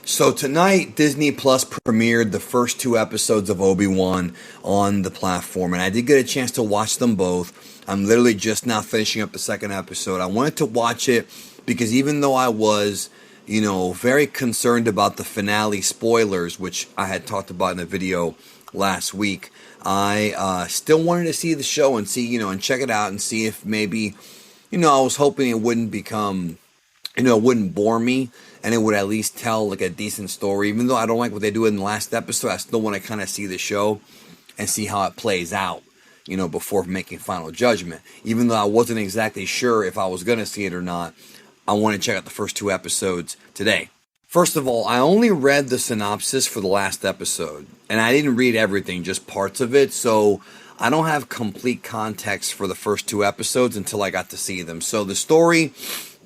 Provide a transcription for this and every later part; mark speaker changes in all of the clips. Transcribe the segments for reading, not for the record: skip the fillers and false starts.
Speaker 1: So tonight, Disney Plus premiered the first two episodes of Obi Wan on the platform, and I did get a chance to watch them both. I'm literally just now finishing up the second episode. I wanted to watch it because even though I was, very concerned about the finale spoilers, which I had talked about in the video last week, I still wanted to see the show and see, and check it out and see if maybe, I was hoping it wouldn't become it wouldn't bore me and it would at least tell like a decent story. Even though I don't like what they do in the last episode, I still want to kind of see the show and see how it plays out, before making final judgment. Even though I wasn't exactly sure if I was going to see it or not, I want to check out the first two episodes today. First of all, I only read the synopsis for the last episode, and I didn't read everything, just parts of it, so I don't have complete context for the first two episodes until I got to see them. So the story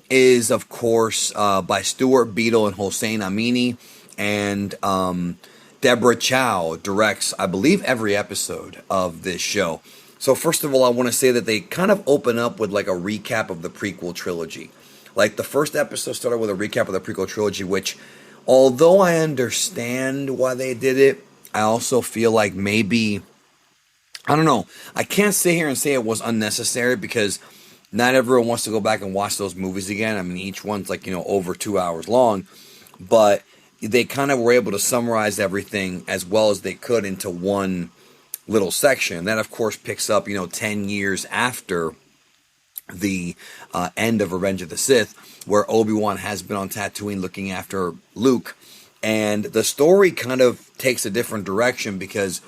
Speaker 1: is, of course, by Stuart Beadle and Hossein Amini, and Deborah Chow directs, I believe, every episode of this show. So first of all, I want to say that they kind of open up with like a recap of the prequel trilogy. Like the first episode started with a recap of the prequel trilogy, which, although I understand why they did it, I also feel like maybe, I don't know, I can't sit here and say it was unnecessary because not everyone wants to go back and watch those movies again. I mean, each one's like, over 2 hours long. But they kind of were able to summarize everything as well as they could into one little section. That, of course, picks up, 10 years after the end of Revenge of the Sith, where Obi-Wan has been on Tatooine looking after Luke. And the story kind of takes a different direction because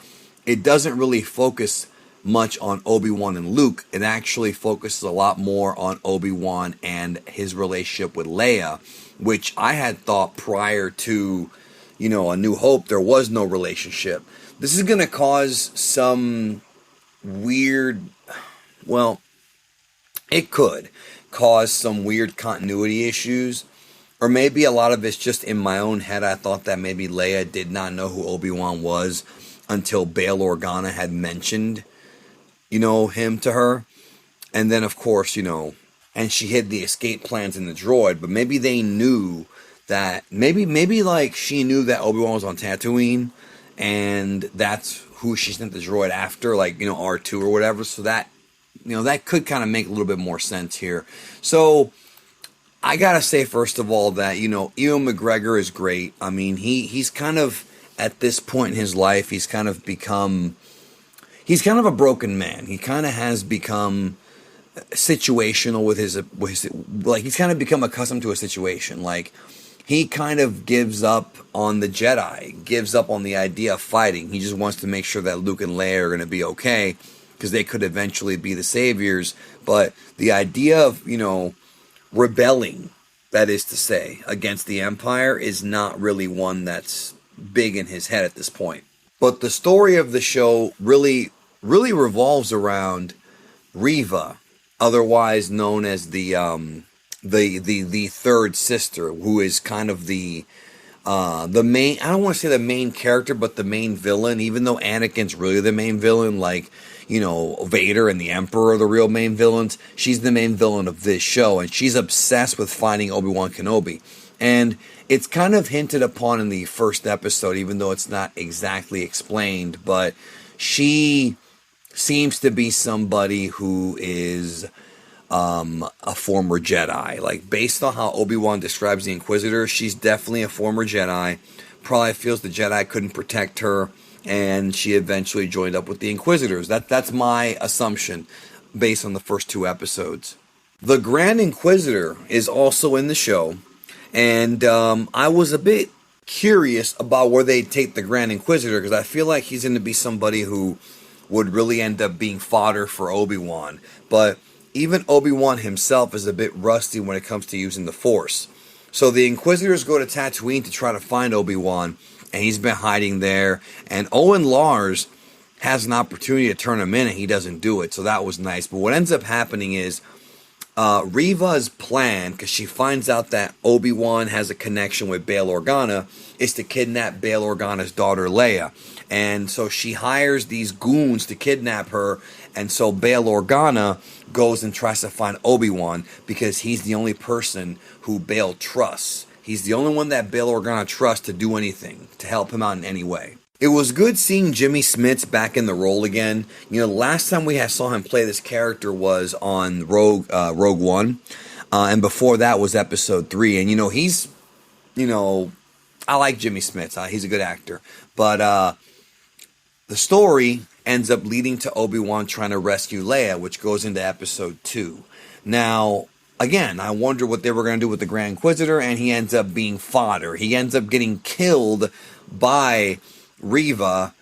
Speaker 1: it doesn't really focus much on Obi-Wan and Luke. It actually focuses a lot more on Obi-Wan and his relationship with Leia, which I had thought prior to, A New Hope, there was no relationship. This is going to cause some weird, well, it could cause some weird continuity issues, or maybe a lot of it's just in my own head. I thought that maybe Leia did not know who Obi-Wan was until Bail Organa had mentioned him to her. And then, of course, and she hid the escape plans in the droid, but maybe they knew that, maybe like she knew that Obi-Wan was on Tatooine, and that's who she sent the droid after, like, R2 or whatever, so that, that could kind of make a little bit more sense here. So, I gotta say, first of all, that, Ewan McGregor is great. I mean, he's kind of, at this point in his life, he's kind of a broken man. He kind of has become situational with his, like, he's kind of become accustomed to a situation. Like, he kind of gives up on the Jedi, gives up on the idea of fighting. He just wants to make sure that Luke and Leia are going to be okay, because they could eventually be the saviors. But the idea of, rebelling, that is to say, against the Empire is not really one that's big in his head at this point. But the story of the show really revolves around Reva, otherwise known as the third sister, who is kind of the main, I don't want to say the main character, but the main villain, even though Anakin's really the main villain, like, Vader and the Emperor are the real main villains. She's the main villain of this show, and she's obsessed with finding Obi Wan Kenobi. And it's kind of hinted upon in the first episode, even though it's not exactly explained, but she seems to be somebody who is a former Jedi. Like, based on how Obi-Wan describes the Inquisitor, she's definitely a former Jedi. Probably feels the Jedi couldn't protect her, and she eventually joined up with the Inquisitors. That's my assumption based on the first two episodes. The Grand Inquisitor is also in the show, and I was a bit curious about where they take the Grand Inquisitor, because I feel like he's going to be somebody who would really end up being fodder for Obi-Wan. But even Obi-Wan himself is a bit rusty when it comes to using the Force. So the Inquisitors go to Tatooine to try to find Obi-Wan, and he's been hiding there. And Owen Lars has an opportunity to turn him in, and he doesn't do it, so that was nice. But what ends up happening is Reva's plan, because she finds out that Obi-Wan has a connection with Bail Organa, is to kidnap Bail Organa's daughter Leia. And so she hires these goons to kidnap her, and so Bail Organa goes and tries to find Obi-Wan, because he's the only person who Bail trusts He's the only one that Bail Organa trusts to do anything, to help him out in any way. It was good seeing Jimmy Smits back in the role again. You know, the last time we saw him play this character was on Rogue One, and before that was Episode 3. And, you know, he's, you know, I like Jimmy Smits. He's a good actor. But the story ends up leading to Obi-Wan trying to rescue Leia, which goes into Episode 2. Now, again, I wonder what they were going to do with the Grand Inquisitor, and he ends up being fodder. He ends up getting killed by Reva,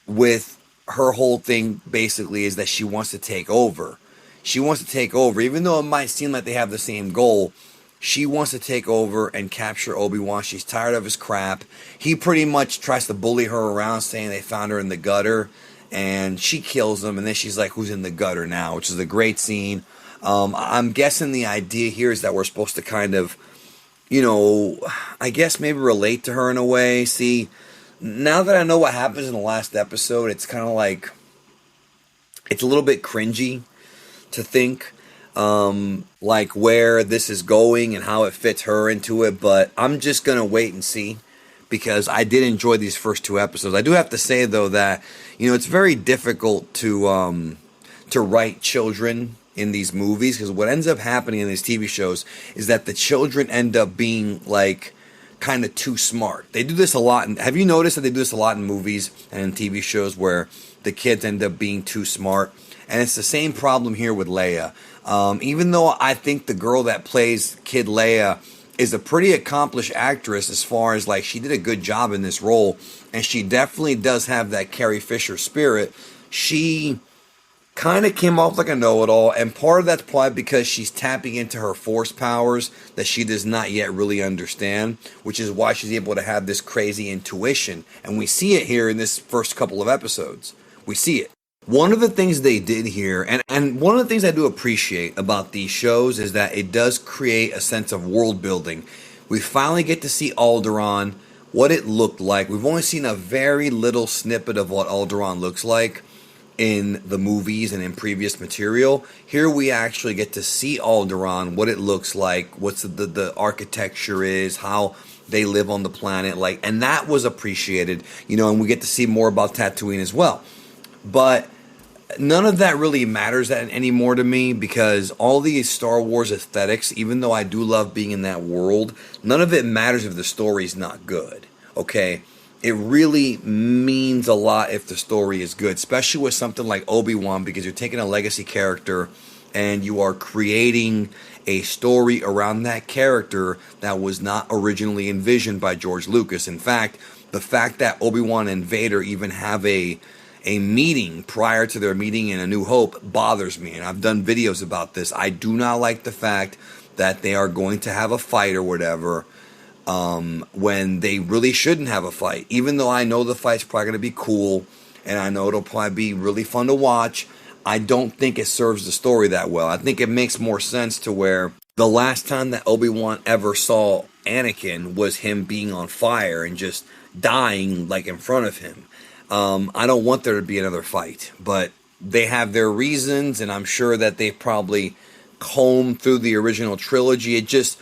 Speaker 1: with her whole thing basically is that she wants to take over. She wants to take over, even though it might seem like they have the same goal. She wants to take over and capture Obi-Wan. She's tired of his crap. He pretty much tries to bully her around, saying they found her in the gutter, and she kills him, and then she's like, who's in the gutter now? Which is a great scene. I'm guessing the idea here is that we're supposed to kind of, you know, I guess maybe relate to her in a way. See, now that I know what happens in the last episode, it's kind of like, it's a little bit cringy to think, like where this is going and how it fits her into it, but I'm just going to wait and see, because I did enjoy these first 2 episodes. I do have to say, though, that, you know, it's very difficult to write children in these movies, because what ends up happening in these TV shows is that the children end up being, like, kind of too smart. They do this a lot. Have you noticed that they do this a lot in movies and in TV shows where the kids end up being too smart? And it's the same problem here with Leia. Even though I think the girl that plays Kid Leia is a pretty accomplished actress, as far as like she did a good job in this role, and she definitely does have that Carrie Fisher spirit, she kind of came off like a know-it-all, and part of that's probably because she's tapping into her force powers that she does not yet really understand, which is why she's able to have this crazy intuition, and we see it here in this first couple of episodes. We see it. One of the things they did here, and one of the things I do appreciate about these shows, is that it does create a sense of world building. We finally get to see Alderaan, what it looked like. We've only seen a very little snippet of what Alderaan looks like in the movies and in previous material. Here we actually get to see Alderaan, what it looks like, what's the architecture is, how they live on the planet, like, and that was appreciated, you know, and we get to see more about Tatooine as well. But none of that really matters anymore to me, because all these Star Wars aesthetics, even though I do love being in that world, none of it matters if the story's not good, okay? It really means a lot if the story is good, especially with something like Obi-Wan, because you're taking a legacy character and you are creating a story around that character that was not originally envisioned by George Lucas. In fact, the fact that Obi-Wan and Vader even have a meeting prior to their meeting in A New Hope bothers me, and I've done videos about this. I do not like the fact that they are going to have a fight or whatever when they really shouldn't have a fight, even though I know the fight's probably going to be cool and I know it'll probably be really fun to watch. I don't think it serves the story that well. I think it makes more sense to where the last time that Obi-Wan ever saw Anakin was him being on fire and just dying like in front of him. I don't want there to be another fight, but they have their reasons, and I'm sure that they probably combed through the original trilogy. It just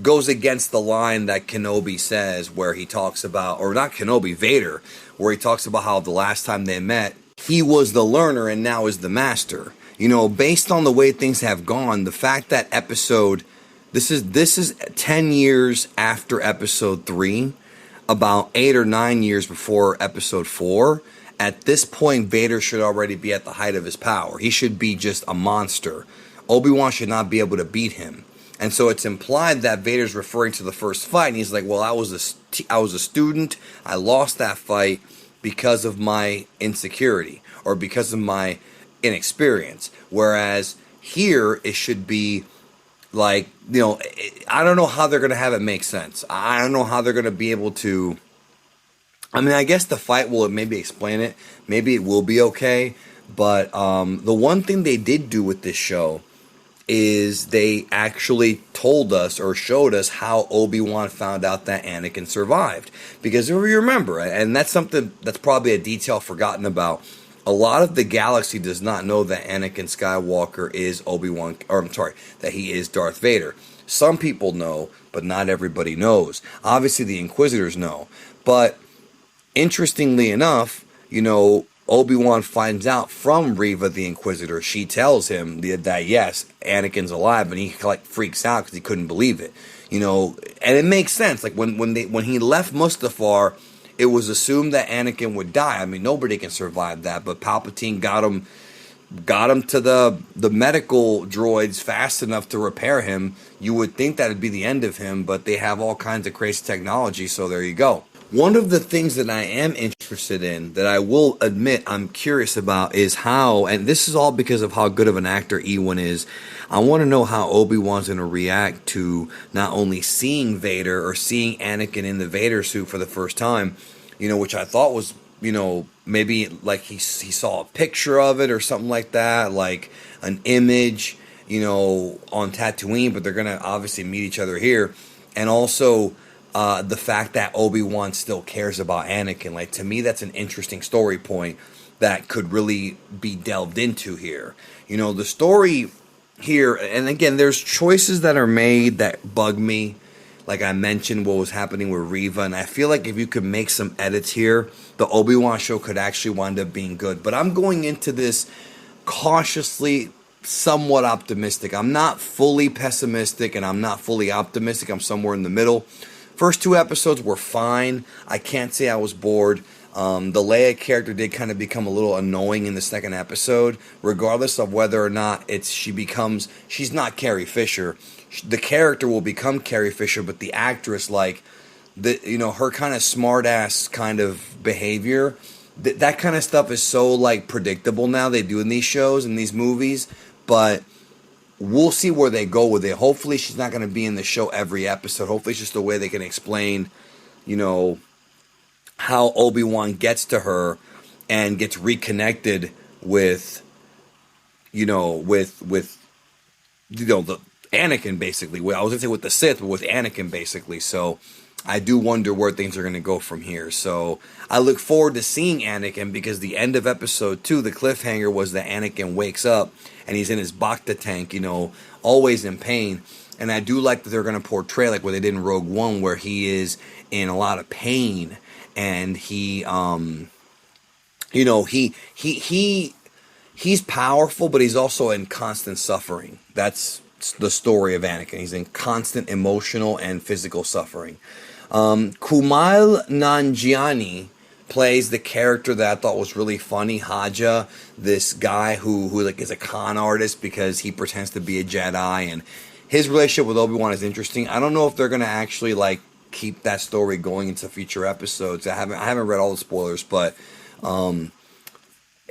Speaker 1: goes against the line that Kenobi says, where he talks about, or not Kenobi, Vader, where he talks about how the last time they met, he was the learner and now is the master. You know, based on the way things have gone, the fact that this is 10 years after episode 3, about 8 or 9 years before episode 4, at this point, Vader should already be at the height of his power. He should be just a monster. Obi-Wan should not be able to beat him. And so it's implied that Vader's referring to the first fight, and he's like, well, I was a student. I lost that fight because of my insecurity or because of my inexperience. Whereas here, it should be like, you know, I don't know how they're going to have it make sense. I don't know how they're going to be able to. I mean, I guess the fight will maybe explain it. Maybe it will be okay. But the one thing they did do with this show is they actually told us or showed us how Obi-Wan found out that Anakin survived. Because if you remember, and that's something that's probably a detail forgotten about, a lot of the galaxy does not know that Anakin Skywalker is that he is Darth Vader. Some people know, but not everybody knows. Obviously, the Inquisitors know. But interestingly enough, Obi-Wan finds out from Reva the Inquisitor. She tells him that yes, Anakin's alive, and he like freaks out because he couldn't believe it. And it makes sense. Like when he left Mustafar, it was assumed that Anakin would die. I mean, nobody can survive that, but Palpatine got him to the medical droids fast enough to repair him. You would think that would be the end of him, but they have all kinds of crazy technology, so there you go. One of the things that I am interested in, that I will admit I'm curious about, is how, and this is all because of how good of an actor Ewan is, I want to know how Obi-Wan's going to react to not only seeing Vader or seeing Anakin in the Vader suit for the first time, which I thought was, maybe like he saw a picture of it or something like that, like an image, on Tatooine, but they're going to obviously meet each other here. And also the fact that Obi-Wan still cares about Anakin. Like, to me, that's an interesting story point that could really be delved into here. The story here, and again, there's choices that are made that bug me. Like I mentioned, what was happening with Reva, and I feel like if you could make some edits here, the Obi-Wan show could actually wind up being good. But I'm going into this cautiously, somewhat optimistic. I'm not fully pessimistic, and I'm not fully optimistic. I'm somewhere in the middle. First 2 episodes were fine. I can't say I was bored. The Leia character did kind of become a little annoying in the second episode, regardless of whether or not she's not Carrie Fisher. The character will become Carrie Fisher, but the actress, like, her kind of smart ass kind of behavior, that kind of stuff is so like predictable now. They do in these shows and these movies, but we'll see where they go with it. Hopefully she's not going to be in the show every episode. Hopefully it's just a way they can explain, how Obi-Wan gets to her and gets reconnected with, the Anakin, basically. I was going to say with the Sith, but with Anakin, basically. So I do wonder where things are going to go from here. So I look forward to seeing Anakin, because the end of episode 2, the cliffhanger was that Anakin wakes up and he's in his Bacta tank, always in pain. And I do like that they're going to portray, like what they did in Rogue One, where he is in a lot of pain, and he's powerful, but he's also in constant suffering. That's the story of Anakin. He's in constant emotional and physical suffering. Kumail Nanjiani plays the character that I thought was really funny, Haja, this guy who like is a con artist because he pretends to be a Jedi, and his relationship with Obi-Wan is interesting. I don't know if they're going to actually like keep that story going into future episodes. I haven't read all the spoilers, but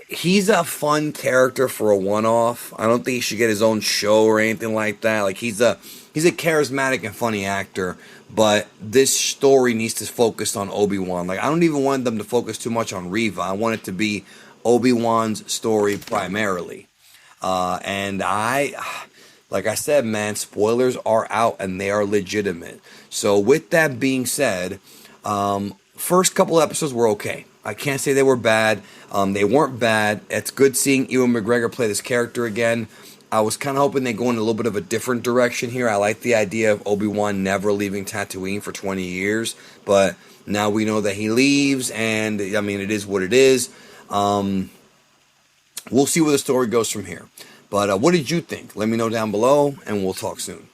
Speaker 1: he's a fun character for a one-off. I don't think he should get his own show or anything like that. Like, he's a charismatic and funny actor, but this story needs to focus on Obi-Wan. Like, I don't even want them to focus too much on Reva. I want it to be Obi-Wan's story primarily. Like I said, man, spoilers are out and they are legitimate. So with that being said, first couple episodes were okay. I can't say they were bad. They weren't bad. It's good seeing Ewan McGregor play this character again. I was kind of hoping they go in a little bit of a different direction here. I like the idea of Obi-Wan never leaving Tatooine for 20 years. But now we know that he leaves, and, I mean, it is what it is. We'll see where the story goes from here. But what did you think? Let me know down below, and we'll talk soon.